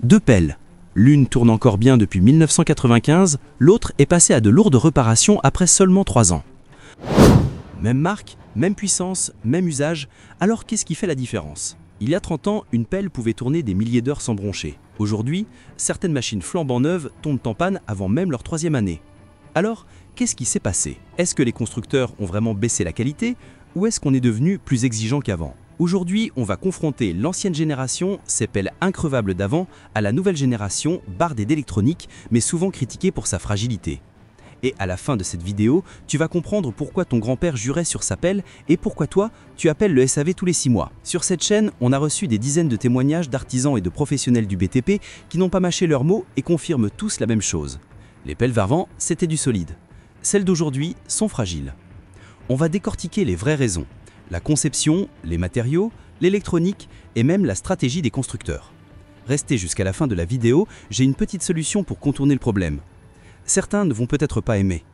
Deux pelles. L'une tourne encore bien depuis 1995, l'autre est passée à de lourdes réparations après seulement 3 ans. Même marque, même puissance, même usage, alors qu'est-ce qui fait la différence? Il y a 30 ans, une pelle pouvait tourner des milliers d'heures sans broncher. Aujourd'hui, certaines machines flambant neuves tombent en panne avant même leur 3e année. Alors, qu'est-ce qui s'est passé? Est-ce que les constructeurs ont vraiment baissé la qualité ou est-ce qu'on est devenu plus exigeant qu'avant? Aujourd'hui, on va confronter l'ancienne génération, ces pelles increvables d'avant, à la nouvelle génération, bardée d'électronique, mais souvent critiquée pour sa fragilité. Et à la fin de cette vidéo, tu vas comprendre pourquoi ton grand-père jurait sur sa pelle et pourquoi toi, tu appelles le SAV tous les 6 mois. Sur cette chaîne, on a reçu des dizaines de témoignages d'artisans et de professionnels du BTP qui n'ont pas mâché leurs mots et confirment tous la même chose. Les pelles Varvan, c'était du solide. Celles d'aujourd'hui sont fragiles. On va décortiquer les vraies raisons. La conception, les matériaux, l'électronique et même la stratégie des constructeurs. Restez jusqu'à la fin de la vidéo, j'ai une petite solution pour contourner le problème. Certains ne vont peut-être pas aimer.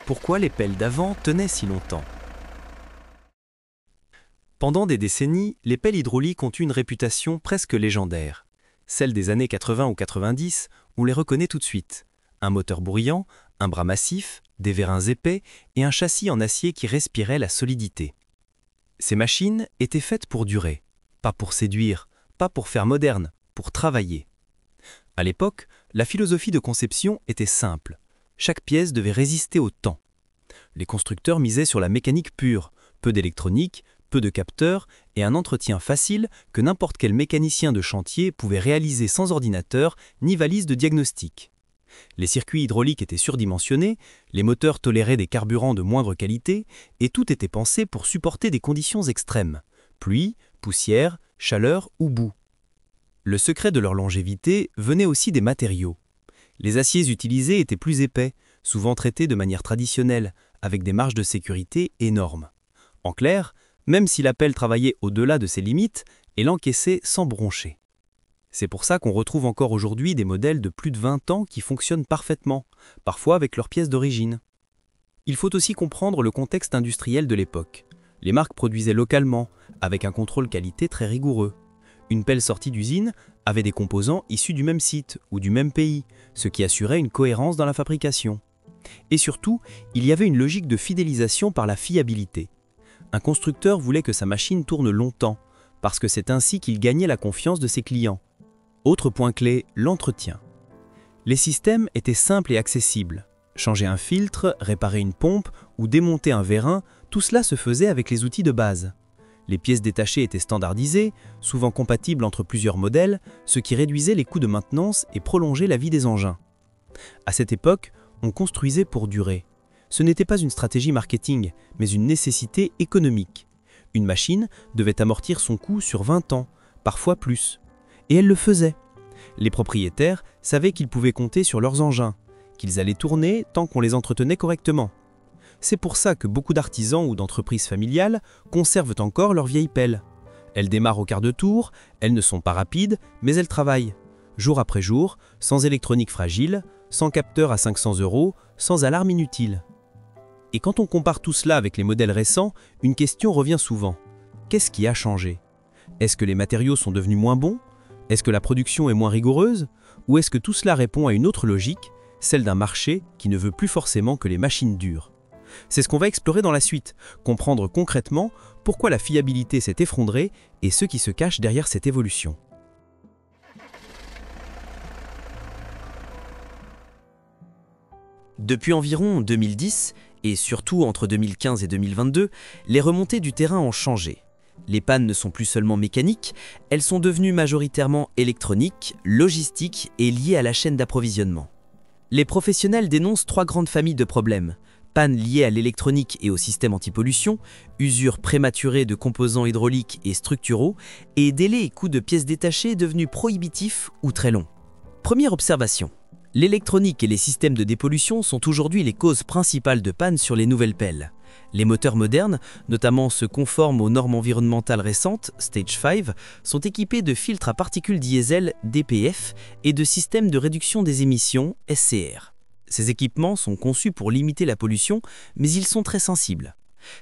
Pourquoi les pelles d'avant tenaient si longtemps? Pendant des décennies, les pelles hydrauliques ont eu une réputation presque légendaire. Celle des années 80 ou 90, on les reconnaît tout de suite. Un moteur bruyant, un bras massif, des vérins épais et un châssis en acier qui respirait la solidité. Ces machines étaient faites pour durer, pas pour séduire, pas pour faire moderne, pour travailler. À l'époque, la philosophie de conception était simple. Chaque pièce devait résister au temps. Les constructeurs misaient sur la mécanique pure, peu d'électronique, peu de capteurs et un entretien facile que n'importe quel mécanicien de chantier pouvait réaliser sans ordinateur ni valise de diagnostic. Les circuits hydrauliques étaient surdimensionnés, les moteurs toléraient des carburants de moindre qualité et tout était pensé pour supporter des conditions extrêmes, pluie, poussière, chaleur ou boue. Le secret de leur longévité venait aussi des matériaux. Les aciers utilisés étaient plus épais, souvent traités de manière traditionnelle, avec des marges de sécurité énormes. En clair, même si la pelle travaillait au-delà de ses limites, elle encaissait sans broncher. C'est pour ça qu'on retrouve encore aujourd'hui des modèles de plus de 20 ans qui fonctionnent parfaitement, parfois avec leurs pièces d'origine. Il faut aussi comprendre le contexte industriel de l'époque. Les marques produisaient localement, avec un contrôle qualité très rigoureux. Une pelle sortie d'usine avait des composants issus du même site ou du même pays, ce qui assurait une cohérence dans la fabrication. Et surtout, il y avait une logique de fidélisation par la fiabilité. Un constructeur voulait que sa machine tourne longtemps, parce que c'est ainsi qu'il gagnait la confiance de ses clients. Autre point clé, l'entretien. Les systèmes étaient simples et accessibles. Changer un filtre, réparer une pompe ou démonter un vérin, tout cela se faisait avec les outils de base. Les pièces détachées étaient standardisées, souvent compatibles entre plusieurs modèles, ce qui réduisait les coûts de maintenance et prolongeait la vie des engins. À cette époque, on construisait pour durer. Ce n'était pas une stratégie marketing, mais une nécessité économique. Une machine devait amortir son coût sur 20 ans, parfois plus. Et elle le faisait. Les propriétaires savaient qu'ils pouvaient compter sur leurs engins, qu'ils allaient tourner tant qu'on les entretenait correctement. C'est pour ça que beaucoup d'artisans ou d'entreprises familiales conservent encore leurs vieilles pelles. Elles démarrent au quart de tour, elles ne sont pas rapides, mais elles travaillent. Jour après jour, sans électronique fragile, sans capteur à 500 €, sans alarme inutile. Et quand on compare tout cela avec les modèles récents, une question revient souvent. Qu'est-ce qui a changé? Est-ce que les matériaux sont devenus moins bons? Est-ce que la production est moins rigoureuse? Ou est-ce que tout cela répond à une autre logique, celle d'un marché qui ne veut plus forcément que les machines durent? C'est ce qu'on va explorer dans la suite, comprendre concrètement pourquoi la fiabilité s'est effondrée et ce qui se cache derrière cette évolution. Depuis environ 2010, et surtout entre 2015 et 2022, les remontées du terrain ont changé. Les pannes ne sont plus seulement mécaniques, elles sont devenues majoritairement électroniques, logistiques et liées à la chaîne d'approvisionnement. Les professionnels dénoncent 3 grandes familles de problèmes. Pannes liées à l'électronique et au système antipollution, usure prématurée de composants hydrauliques et structuraux, et délais et coûts de pièces détachées devenus prohibitifs ou très longs. Première observation. L'électronique et les systèmes de dépollution sont aujourd'hui les causes principales de pannes sur les nouvelles pelles. Les moteurs modernes, notamment ceux conformes aux normes environnementales récentes, Stage 5, sont équipés de filtres à particules diesel DPF et de systèmes de réduction des émissions SCR. Ces équipements sont conçus pour limiter la pollution, mais ils sont très sensibles.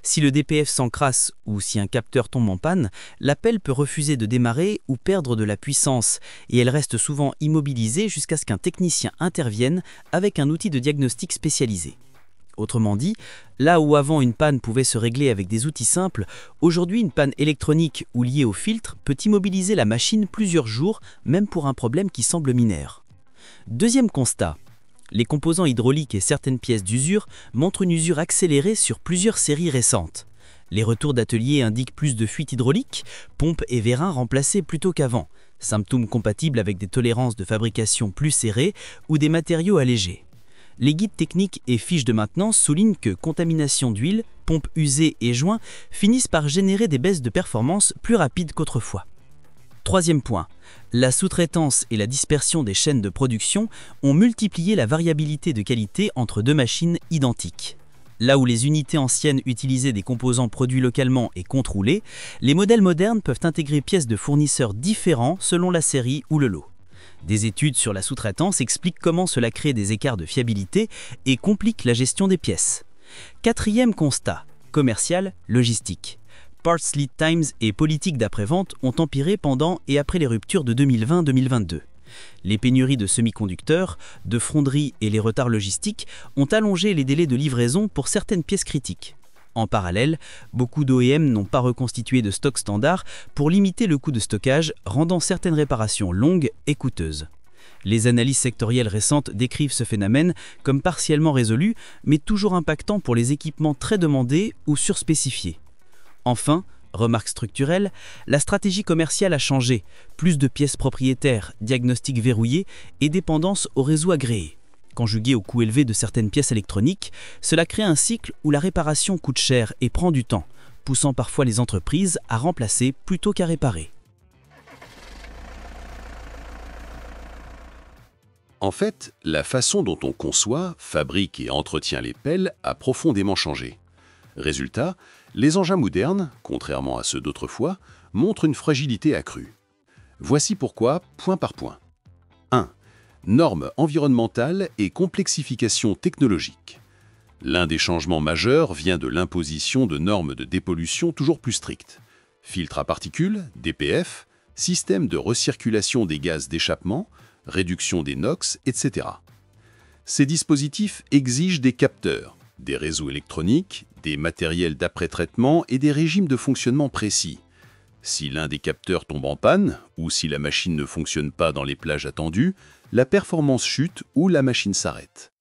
Si le DPF s'encrasse ou si un capteur tombe en panne, la pelle peut refuser de démarrer ou perdre de la puissance et elle reste souvent immobilisée jusqu'à ce qu'un technicien intervienne avec un outil de diagnostic spécialisé. Autrement dit, là où avant une panne pouvait se régler avec des outils simples, aujourd'hui une panne électronique ou liée au filtre peut immobiliser la machine plusieurs jours, même pour un problème qui semble mineur. Deuxième constat. Les composants hydrauliques et certaines pièces d'usure montrent une usure accélérée sur plusieurs séries récentes. Les retours d'atelier indiquent plus de fuites hydrauliques, pompes et vérins remplacés plutôt qu'avant, symptômes compatibles avec des tolérances de fabrication plus serrées ou des matériaux allégés. Les guides techniques et fiches de maintenance soulignent que contamination d'huile, pompes usées et joints finissent par générer des baisses de performance plus rapides qu'autrefois. Troisième point, la sous-traitance et la dispersion des chaînes de production ont multiplié la variabilité de qualité entre deux machines identiques. Là où les unités anciennes utilisaient des composants produits localement et contrôlés, les modèles modernes peuvent intégrer pièces de fournisseurs différents selon la série ou le lot. Des études sur la sous-traitance expliquent comment cela crée des écarts de fiabilité et complique la gestion des pièces. Quatrième constat, commercial, logistique. Parts lead times et politiques d'après-vente ont empiré pendant et après les ruptures de 2020-2022. Les pénuries de semi-conducteurs, de fonderies et les retards logistiques ont allongé les délais de livraison pour certaines pièces critiques. En parallèle, beaucoup d'OEM n'ont pas reconstitué de stock standard pour limiter le coût de stockage, rendant certaines réparations longues et coûteuses. Les analyses sectorielles récentes décrivent ce phénomène comme partiellement résolu, mais toujours impactant pour les équipements très demandés ou surspécifiés. Enfin, remarque structurelle, la stratégie commerciale a changé, plus de pièces propriétaires, diagnostics verrouillés et dépendance au réseau agréé. Conjugué au coût élevé de certaines pièces électroniques, cela crée un cycle où la réparation coûte cher et prend du temps, poussant parfois les entreprises à remplacer plutôt qu'à réparer. En fait, la façon dont on conçoit, fabrique et entretient les pelles a profondément changé. Résultat, les engins modernes, contrairement à ceux d'autrefois, montrent une fragilité accrue. Voici pourquoi, point par point. 1. Normes environnementales et complexification technologique. L'un des changements majeurs vient de l'imposition de normes de dépollution toujours plus strictes. Filtres à particules, DPF, système de recirculation des gaz d'échappement, réduction des NOx, etc. Ces dispositifs exigent des capteurs, des réseaux électroniques, des matériels d'après-traitement et des régimes de fonctionnement précis. Si l'un des capteurs tombe en panne, ou si la machine ne fonctionne pas dans les plages attendues, la performance chute ou la machine s'arrête.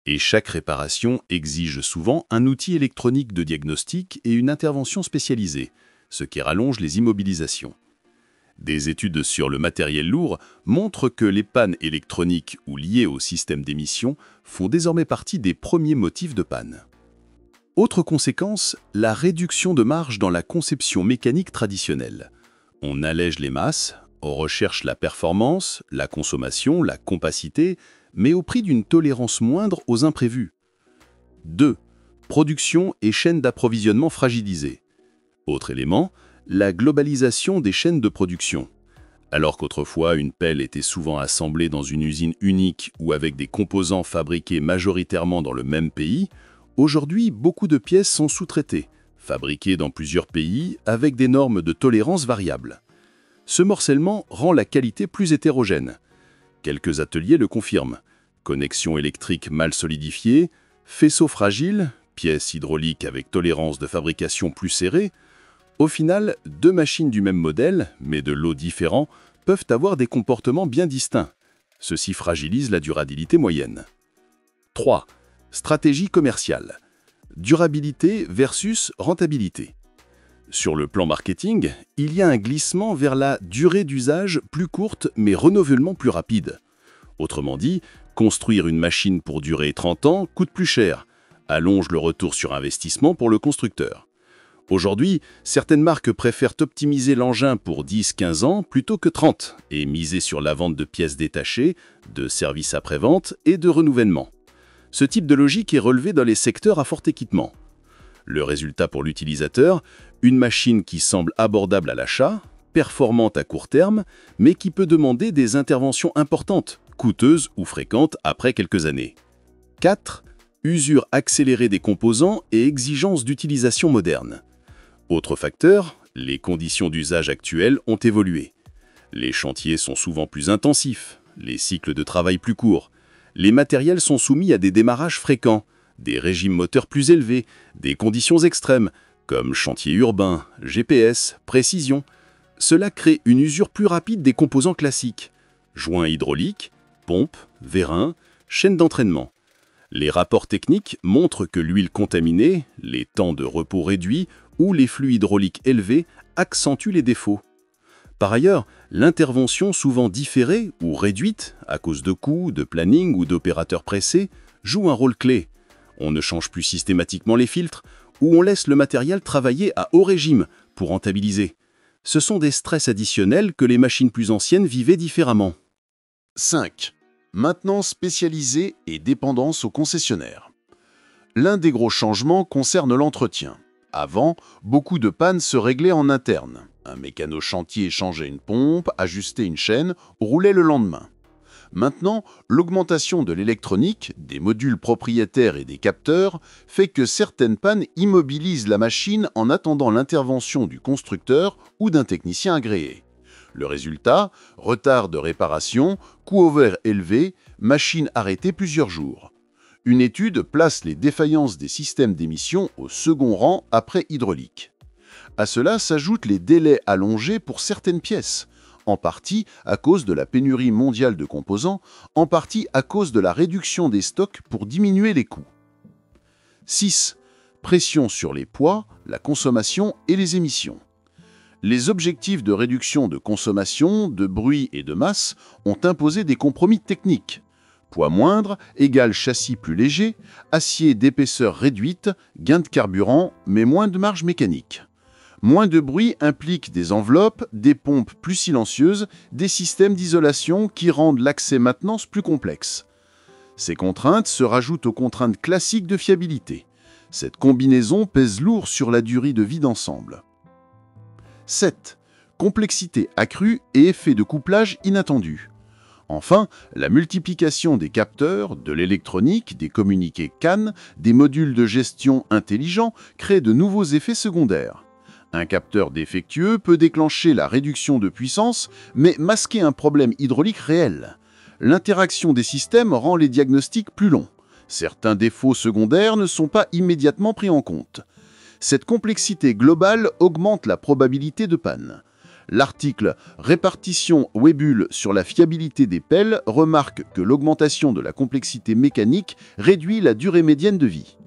Et chaque réparation exige souvent un outil électronique de diagnostic et une intervention spécialisée, ce qui rallonge les immobilisations. Des études sur le matériel lourd montrent que les pannes électroniques ou liées au système d'émission font désormais partie des premiers motifs de panne. Autre conséquence, la réduction de marge dans la conception mécanique traditionnelle. On allège les masses, on recherche la performance, la consommation, la compacité, mais au prix d'une tolérance moindre aux imprévus. 2. Production et chaînes d'approvisionnement fragilisées. Autre élément, la globalisation des chaînes de production. Alors qu'autrefois une pelle était souvent assemblée dans une usine unique ou avec des composants fabriqués majoritairement dans le même pays, aujourd'hui beaucoup de pièces sont sous-traitées, fabriquées dans plusieurs pays avec des normes de tolérance variables. Ce morcellement rend la qualité plus hétérogène. Quelques ateliers le confirment. Connexion électrique mal solidifiée, faisceaux fragiles, pièces hydrauliques avec tolérance de fabrication plus serrée. Au final, deux machines du même modèle, mais de lots différents, peuvent avoir des comportements bien distincts. Ceci fragilise la durabilité moyenne. 3. Stratégie commerciale. Durabilité versus rentabilité. Sur le plan marketing, il y a un glissement vers la durée d'usage plus courte mais renouvellement plus rapide. Autrement dit, construire une machine pour durer 30 ans coûte plus cher, allonge le retour sur investissement pour le constructeur. Aujourd'hui, certaines marques préfèrent optimiser l'engin pour 10-15 ans plutôt que 30 et miser sur la vente de pièces détachées, de services après-vente et de renouvellement. Ce type de logique est relevé dans les secteurs à fort équipement. Le résultat pour l'utilisateur, une machine qui semble abordable à l'achat, performante à court terme, mais qui peut demander des interventions importantes, coûteuses ou fréquentes après quelques années. 4. Usure accélérée des composants et exigences d'utilisation moderne. Autre facteur, les conditions d'usage actuelles ont évolué. Les chantiers sont souvent plus intensifs, les cycles de travail plus courts. Les matériels sont soumis à des démarrages fréquents, des régimes moteurs plus élevés, des conditions extrêmes, comme chantier urbain, GPS, précision. Cela crée une usure plus rapide des composants classiques. Joints hydrauliques, pompes, vérins, chaînes d'entraînement. Les rapports techniques montrent que l'huile contaminée, les temps de repos réduits ou les flux hydrauliques élevés accentuent les défauts. Par ailleurs, l'intervention souvent différée ou réduite, à cause de coûts, de planning ou d'opérateurs pressés, joue un rôle clé. On ne change plus systématiquement les filtres ou on laisse le matériel travailler à haut régime pour rentabiliser. Ce sont des stress additionnels que les machines plus anciennes vivaient différemment. 5. Maintenance spécialisée et dépendance aux concessionnaires. L'un des gros changements concerne l'entretien. Avant, beaucoup de pannes se réglaient en interne. Un mécano-chantier changeait une pompe, ajustait une chaîne, roulait le lendemain. Maintenant, l'augmentation de l'électronique, des modules propriétaires et des capteurs fait que certaines pannes immobilisent la machine en attendant l'intervention du constructeur ou d'un technicien agréé. Le résultat, retard de réparation, coût horaire élevé, machine arrêtée plusieurs jours. Une étude place les défaillances des systèmes d'émission au second rang après hydraulique. À cela s'ajoutent les délais allongés pour certaines pièces, en partie à cause de la pénurie mondiale de composants, en partie à cause de la réduction des stocks pour diminuer les coûts. 6. Pression sur les poids, la consommation et les émissions. Les objectifs de réduction de consommation, de bruit et de masse ont imposé des compromis techniques. Poids moindre égale châssis plus léger, acier d'épaisseur réduite, gain de carburant, mais moins de marge mécanique. Moins de bruit implique des enveloppes, des pompes plus silencieuses, des systèmes d'isolation qui rendent l'accès maintenance plus complexe. Ces contraintes se rajoutent aux contraintes classiques de fiabilité. Cette combinaison pèse lourd sur la durée de vie d'ensemble. 7. Complexité accrue et effet de couplage inattendu. Enfin, la multiplication des capteurs, de l'électronique, des communiqués CAN, des modules de gestion intelligents crée de nouveaux effets secondaires. Un capteur défectueux peut déclencher la réduction de puissance, mais masquer un problème hydraulique réel. L'interaction des systèmes rend les diagnostics plus longs. Certains défauts secondaires ne sont pas immédiatement pris en compte. Cette complexité globale augmente la probabilité de panne. L'article « Répartition Weibull sur la fiabilité des pelles » remarque que l'augmentation de la complexité mécanique réduit la durée médiane de vie.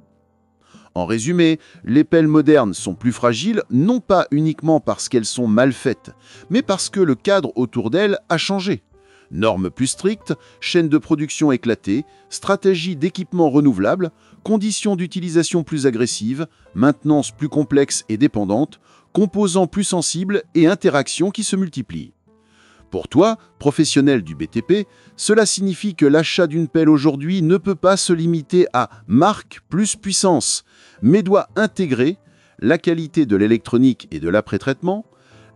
En résumé, les pelles modernes sont plus fragiles non pas uniquement parce qu'elles sont mal faites, mais parce que le cadre autour d'elles a changé. Normes plus strictes, chaînes de production éclatées, stratégies d'équipement renouvelables, conditions d'utilisation plus agressives, maintenance plus complexe et dépendante, composants plus sensibles et interactions qui se multiplient. Pour toi, professionnel du BTP, cela signifie que l'achat d'une pelle aujourd'hui ne peut pas se limiter à marque plus puissance, mais doit intégrer la qualité de l'électronique et de l'après-traitement,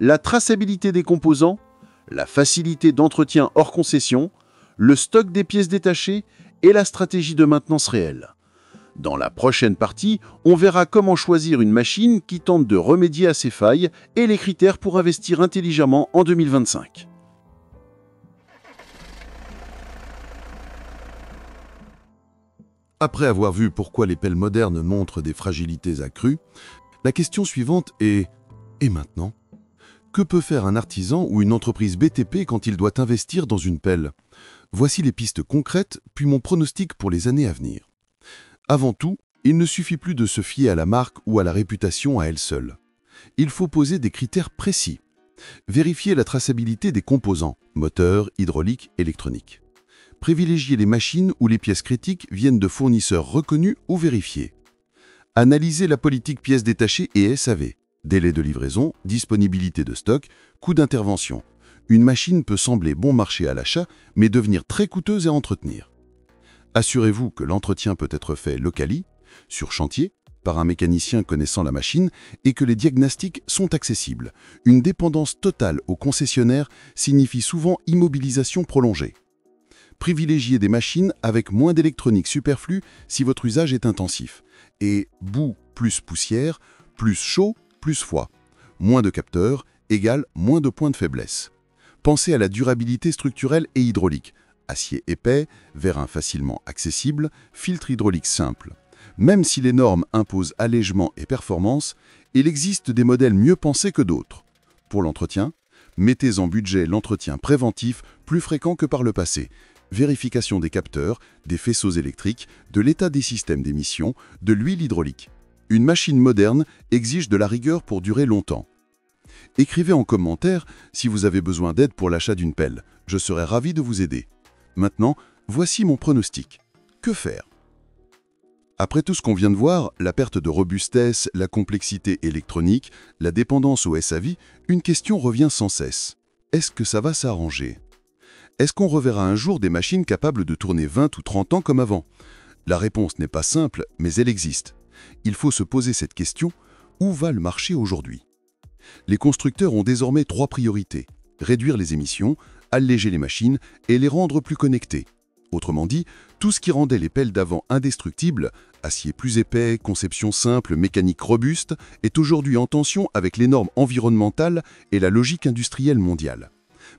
la traçabilité des composants, la facilité d'entretien hors concession, le stock des pièces détachées et la stratégie de maintenance réelle. Dans la prochaine partie, on verra comment choisir une machine qui tente de remédier à ces failles et les critères pour investir intelligemment en 2025. Après avoir vu pourquoi les pelles modernes montrent des fragilités accrues, la question suivante est « Et maintenant ?» Que peut faire un artisan ou une entreprise BTP quand il doit investir dans une pelle? Voici les pistes concrètes, puis mon pronostic pour les années à venir. Avant tout, il ne suffit plus de se fier à la marque ou à la réputation à elle seule. Il faut poser des critères précis. Vérifier la traçabilité des composants, moteurs, hydrauliques, électroniques. Privilégier les machines où les pièces critiques viennent de fournisseurs reconnus ou vérifiés. Analyser la politique pièces détachées et SAV. Délai de livraison, disponibilité de stock, coût d'intervention. Une machine peut sembler bon marché à l'achat, mais devenir très coûteuse à entretenir. Assurez-vous que l'entretien peut être fait locally, sur chantier, par un mécanicien connaissant la machine et que les diagnostics sont accessibles. Une dépendance totale au concessionnaire signifie souvent immobilisation prolongée. Privilégiez des machines avec moins d'électronique superflue si votre usage est intensif. Et boue plus poussière, plus chaud, plus froid. Moins de capteurs égale moins de points de faiblesse. Pensez à la durabilité structurelle et hydraulique. Acier épais, vérin facilement accessible, filtre hydraulique simple. Même si les normes imposent allègement et performance, il existe des modèles mieux pensés que d'autres. Pour l'entretien, mettez en budget l'entretien préventif plus fréquent que par le passé. Vérification des capteurs, des faisceaux électriques, de l'état des systèmes d'émission, de l'huile hydraulique. Une machine moderne exige de la rigueur pour durer longtemps. Écrivez en commentaire si vous avez besoin d'aide pour l'achat d'une pelle. Je serai ravi de vous aider. Maintenant, voici mon pronostic. Que faire? Après tout ce qu'on vient de voir, la perte de robustesse, la complexité électronique, la dépendance au SAV, une question revient sans cesse. Est-ce que ça va s'arranger? Est-ce qu'on reverra un jour des machines capables de tourner 20 ou 30 ans comme avant? La réponse n'est pas simple, mais elle existe. Il faut se poser cette question, où va le marché aujourd'hui? Les constructeurs ont désormais 3 priorités. Réduire les émissions, alléger les machines et les rendre plus connectées. Autrement dit, tout ce qui rendait les pelles d'avant indestructibles, acier plus épais, conception simple, mécanique robuste, est aujourd'hui en tension avec les normes environnementales et la logique industrielle mondiale.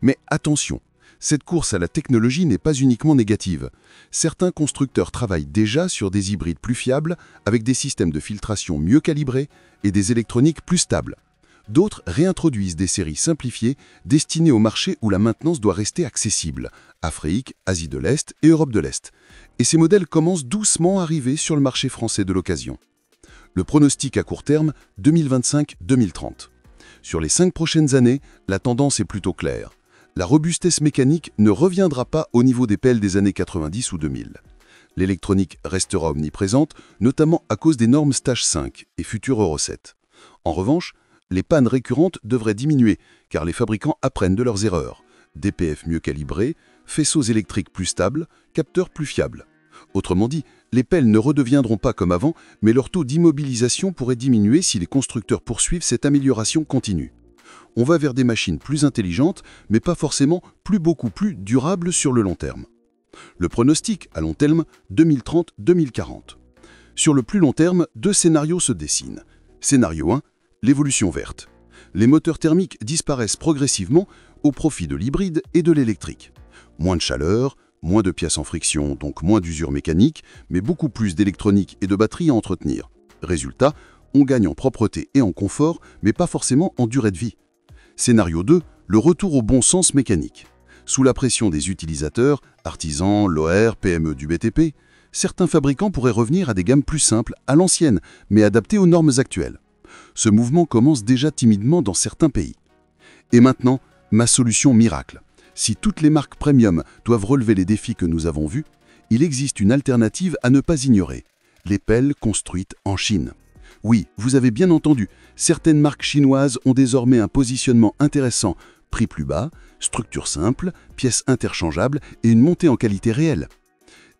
Mais attention, cette course à la technologie n'est pas uniquement négative. Certains constructeurs travaillent déjà sur des hybrides plus fiables, avec des systèmes de filtration mieux calibrés et des électroniques plus stables. D'autres réintroduisent des séries simplifiées destinées au marché où la maintenance doit rester accessible, Afrique, Asie de l'Est et Europe de l'Est. Et ces modèles commencent doucement à arriver sur le marché français de l'occasion. Le pronostic à court terme, 2025-2030. Sur les 5 prochaines années, la tendance est plutôt claire. La robustesse mécanique ne reviendra pas au niveau des pelles des années 90 ou 2000. L'électronique restera omniprésente, notamment à cause des normes Stage 5 et futurs Euro 7. En revanche, les pannes récurrentes devraient diminuer, car les fabricants apprennent de leurs erreurs. DPF mieux calibrés, faisceaux électriques plus stables, capteurs plus fiables. Autrement dit, les pelles ne redeviendront pas comme avant, mais leur taux d'immobilisation pourrait diminuer si les constructeurs poursuivent cette amélioration continue. On va vers des machines plus intelligentes, mais pas forcément beaucoup plus durables sur le long terme. Le pronostic à long terme, 2030-2040. Sur le plus long terme, 2 scénarios se dessinent. Scénario 1, l'évolution verte. Les moteurs thermiques disparaissent progressivement au profit de l'hybride et de l'électrique. Moins de chaleur, moins de pièces en friction, donc moins d'usure mécanique, mais beaucoup plus d'électronique et de batterie à entretenir. Résultat, on gagne en propreté et en confort, mais pas forcément en durée de vie. Scénario 2, le retour au bon sens mécanique. Sous la pression des utilisateurs, artisans, l'OR, PME du BTP, certains fabricants pourraient revenir à des gammes plus simples, à l'ancienne, mais adaptées aux normes actuelles. Ce mouvement commence déjà timidement dans certains pays. Et maintenant, ma solution miracle. Si toutes les marques premium doivent relever les défis que nous avons vus, il existe une alternative à ne pas ignorer. Les pelles construites en Chine. Oui, vous avez bien entendu, certaines marques chinoises ont désormais un positionnement intéressant, prix plus bas, structure simple, pièces interchangeables et une montée en qualité réelle.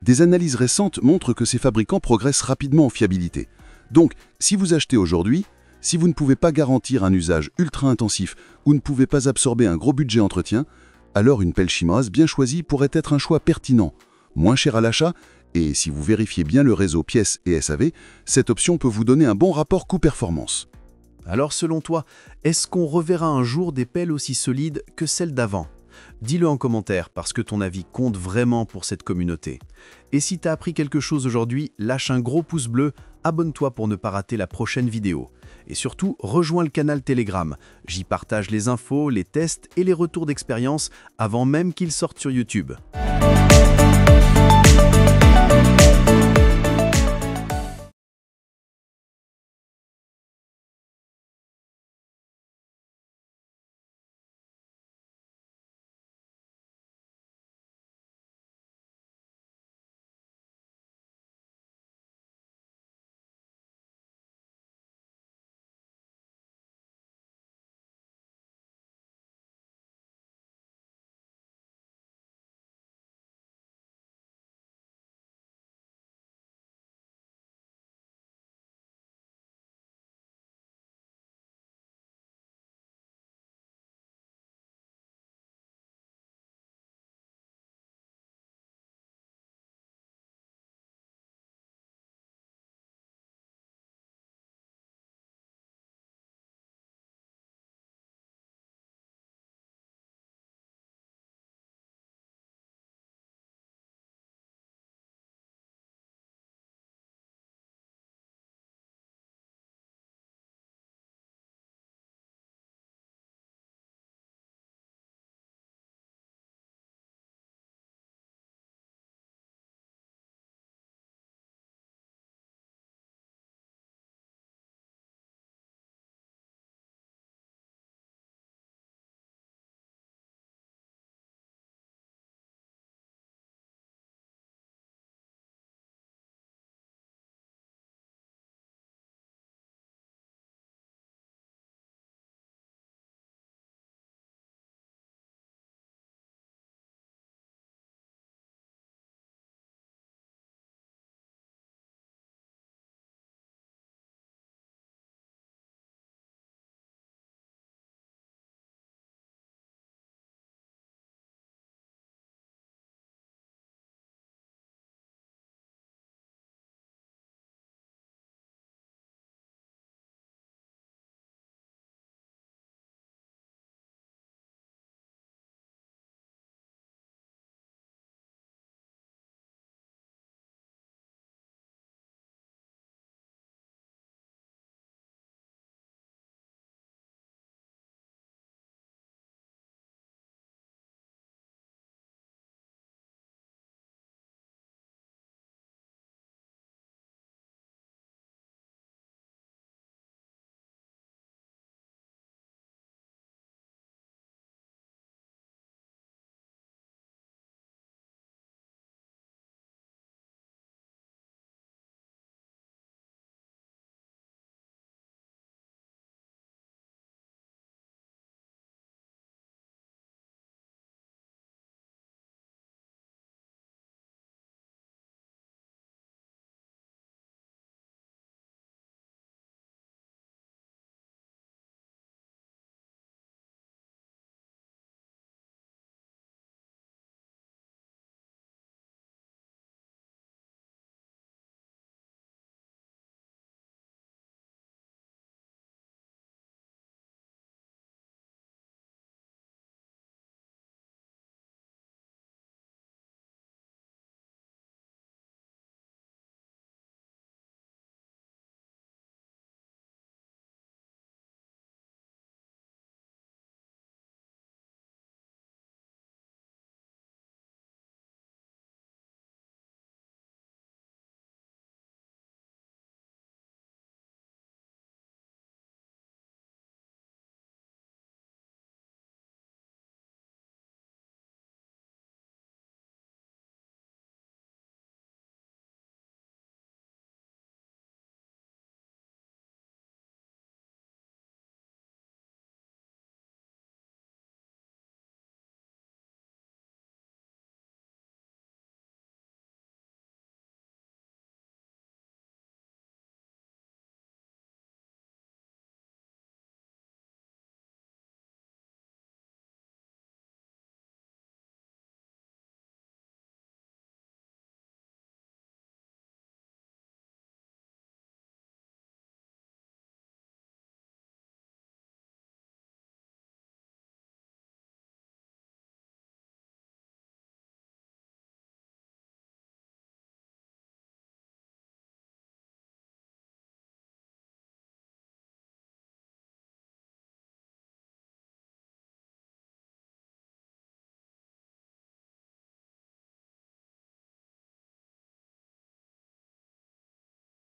Des analyses récentes montrent que ces fabricants progressent rapidement en fiabilité. Donc, si vous achetez aujourd'hui, si vous ne pouvez pas garantir un usage ultra intensif ou ne pouvez pas absorber un gros budget entretien, alors une pelle chinoise bien choisie pourrait être un choix pertinent, moins cher à l'achat, et si vous vérifiez bien le réseau pièces et SAV, cette option peut vous donner un bon rapport coût-performance. Alors selon toi, est-ce qu'on reverra un jour des pelles aussi solides que celles d'avant? Dis-le en commentaire parce que ton avis compte vraiment pour cette communauté. Et si tu as appris quelque chose aujourd'hui, lâche un gros pouce bleu, abonne-toi pour ne pas rater la prochaine vidéo. Et surtout, rejoins le canal Telegram. J'y partage les infos, les tests et les retours d'expérience avant même qu'ils sortent sur YouTube.